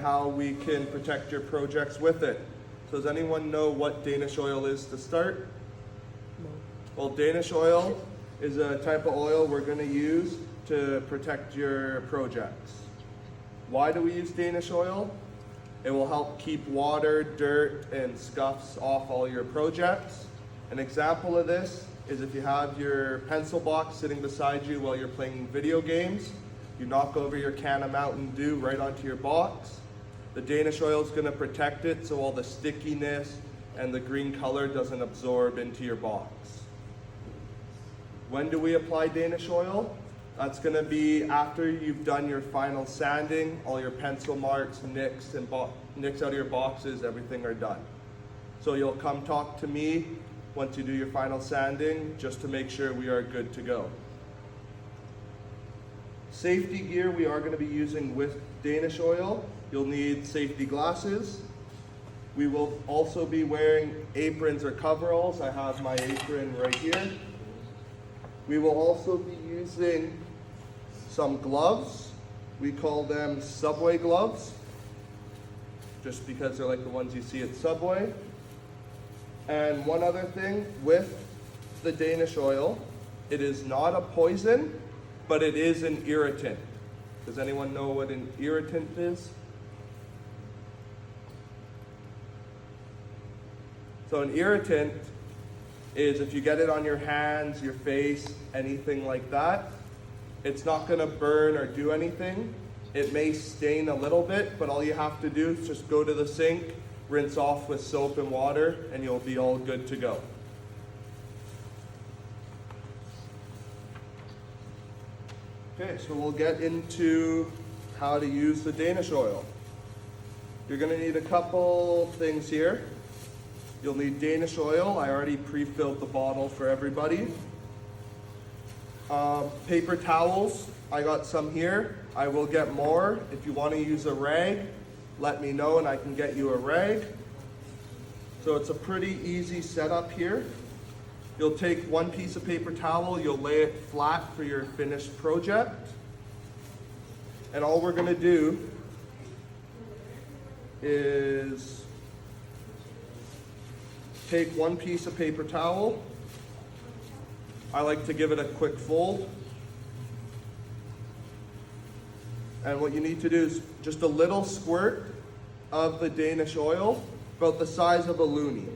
how we can protect your projects with it. So does anyone know what Danish oil is to start? No. Well, Danish oil is a type of oil we're going to use to protect your projects. Why do we use Danish oil? It will help keep water, dirt, and scuffs off all your projects. An example of this is if you have your pencil box sitting beside you while you're playing video games, you knock over your can of Mountain Dew right onto your box. The Danish oil is going to protect it so all the stickiness and the green color doesn't absorb into your box. When do we apply Danish oil? That's going to be after you've done your final sanding, all your pencil marks, nicks, and nicks out of your boxes, everything are done. So you'll come talk to me once you do your final sanding just to make sure we are good to go. Safety gear we are going to be using with Danish oil. You'll need safety glasses. We will also be wearing aprons or coveralls. I have my apron right here. We will also be using some gloves. We call them Subway gloves, just because they're like the ones you see at Subway. And one other thing with the Danish oil, it is not a poison, but it is an irritant. Does anyone know what an irritant is? So an irritant is if you get it on your hands, your face, anything like that, it's not going to burn or do anything. It may stain a little bit, but all you have to do is just go to the sink, rinse off with soap and water, and you'll be all good to go. Okay, so we'll get into how to use the Danish oil. You're going to need a couple things here. You'll need Danish oil. I already pre-filled the bottle for everybody. Paper towels. I got some here. I will get more. If you want to use a rag, let me know and I can get you a rag. So it's a pretty easy setup here. You'll take one piece of paper towel, you'll lay it flat for your finished project. And all we're going to do is take one piece of paper towel. I like to give it a quick fold. And what you need to do is just a little squirt of the Danish oil, about the size of a loonie.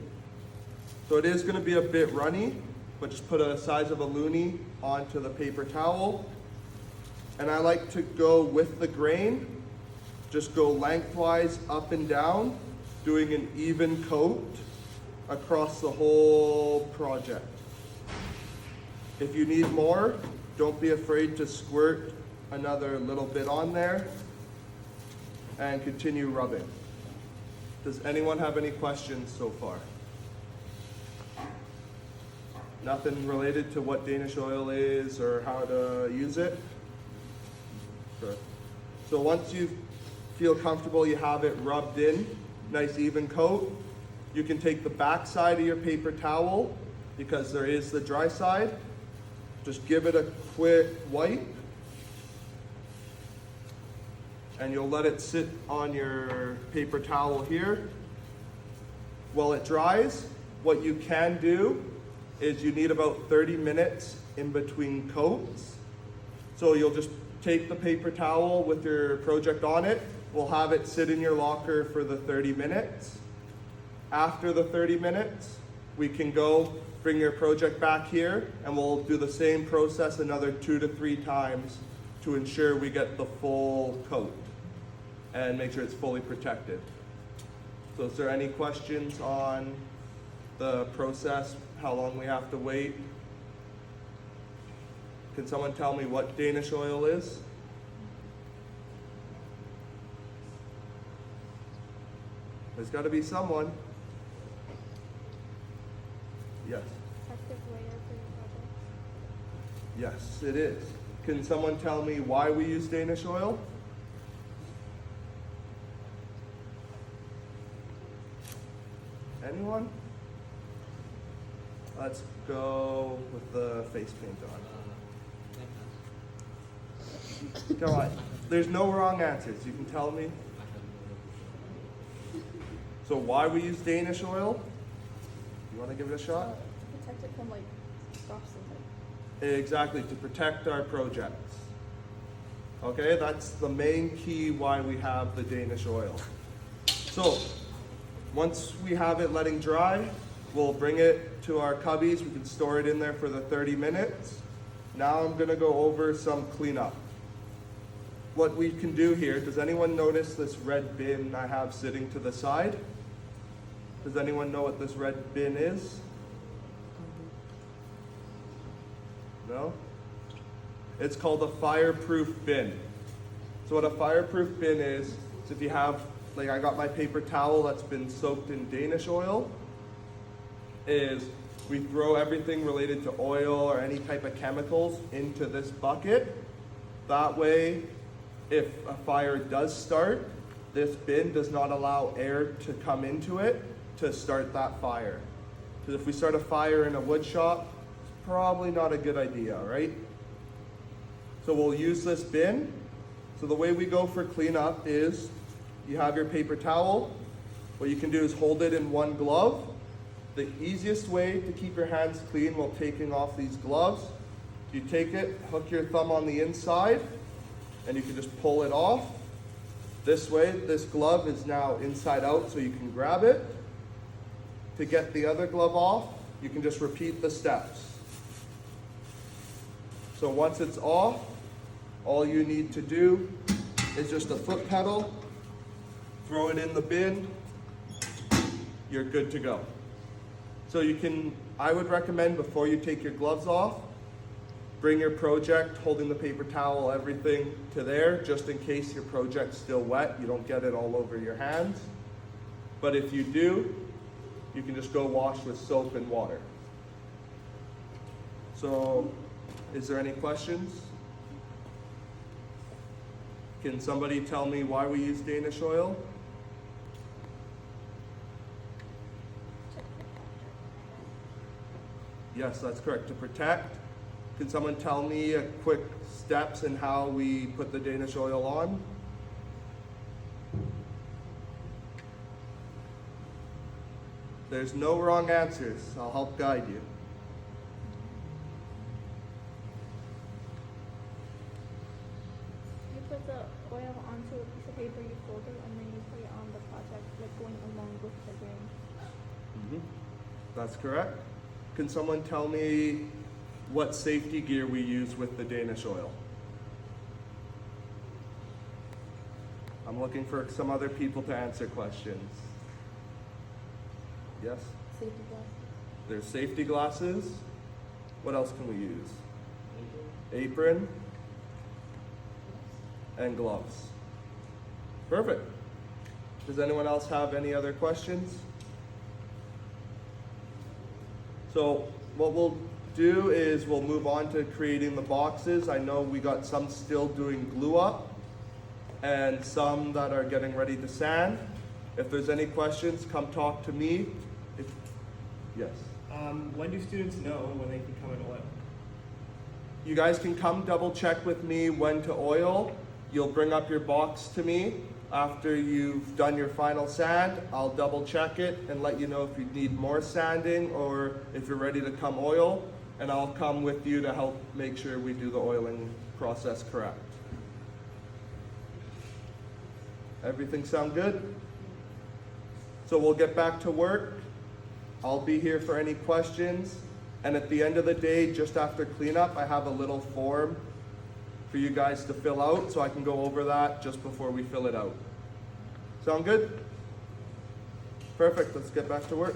So it is going to be a bit runny, but just put a size of a loonie onto the paper towel. And I like to go with the grain, just go lengthwise up and down, doing an even coat across the whole project. If you need more, don't be afraid to squirt another little bit on there and continue rubbing. Does anyone have any questions so far? Nothing related to what Danish oil is or how to use it? Sure. So once you feel comfortable, you have it rubbed in, nice even coat, you can take the back side of your paper towel, because there is the dry side, just give it a quick wipe, and you'll let it sit on your paper towel here. While it dries, what you can do is you need about 30 minutes in between coats. So you'll just take the paper towel with your project on it. We'll have it sit in your locker for the 30 minutes. After the 30 minutes, we can go bring your project back here and we'll do the same process another 2 to 3 times to ensure we get the full coat and make sure it's fully protected. So is there any questions on the process, how long we have to wait? Can someone tell me what Danish oil is? There's got to be someone. Yes. Effective way of doing projects. Yes, it is. Can someone tell me why we use Danish oil? Anyone? Let's go with the face paint on. Come on. There's no wrong answers. You can tell me. So why we use Danish oil? You want to give it a shot? To protect it from like rocks and like. Exactly, to protect our projects. Okay, that's the main key why we have the Danish oil. So, once we have it letting dry, we'll bring it to our cubbies. We can store it in there for the 30 minutes. Now I'm gonna go over some cleanup. What we can do here, does anyone notice this red bin I have sitting to the side? Does anyone know what this red bin is? No? It's called a fireproof bin. So what a fireproof bin is if you have, like I got my paper towel that's been soaked in Danish oil, is we throw everything related to oil or any type of chemicals into this bucket. That way, if a fire does start, this bin does not allow air to come into it to start that fire. Because if we start a fire in a wood shop, it's probably not a good idea, right? So we'll use this bin. So the way we go for cleanup is you have your paper towel. What you can do is hold it in one glove. The easiest way to keep your hands clean while taking off these gloves, you take it, hook your thumb on the inside, and you can just pull it off. This way, this glove is now inside out so you can grab it. To get the other glove off, you can just repeat the steps. So once it's off, all you need to do is just a foot pedal, throw it in the bin, you're good to go. So I would recommend before you take your gloves off, bring your project, holding the paper towel, everything to there, just in case your project's still wet, you don't get it all over your hands. But if you do, you can just go wash with soap and water. So, is there any questions? Can somebody tell me why we use Danish oil? Yes, that's correct, to protect. Can someone tell me a quick steps in how we put the Danish oil on? There's no wrong answers. I'll help guide you. You put the oil onto a piece of paper, you fold it, and then you put it on the project, like going along with the grain. That's correct. Can someone tell me what safety gear we use with the Danish oil? I'm looking for some other people to answer questions. Yes? Safety glasses. There's safety glasses. What else can we use? Apron. And gloves. Perfect. Does anyone else have any other questions? So what we'll do is we'll move on to creating the boxes. I know we got some still doing glue up and some that are getting ready to sand. If there's any questions, come talk to me. Yes. When do students know when they can come in oil? You guys can come double check with me when to oil. You'll bring up your box to me after you've done your final sand. I'll double check it and let you know if you need more sanding or if you're ready to come oil, and I'll come with you to help make sure we do the oiling process correct. Everything sound good? So we'll get back to work. I'll be here for any questions. And at the end of the day, just after cleanup, I have a little form for you guys to fill out, so I can go over that just before we fill it out. Sound good? Perfect, let's get back to work.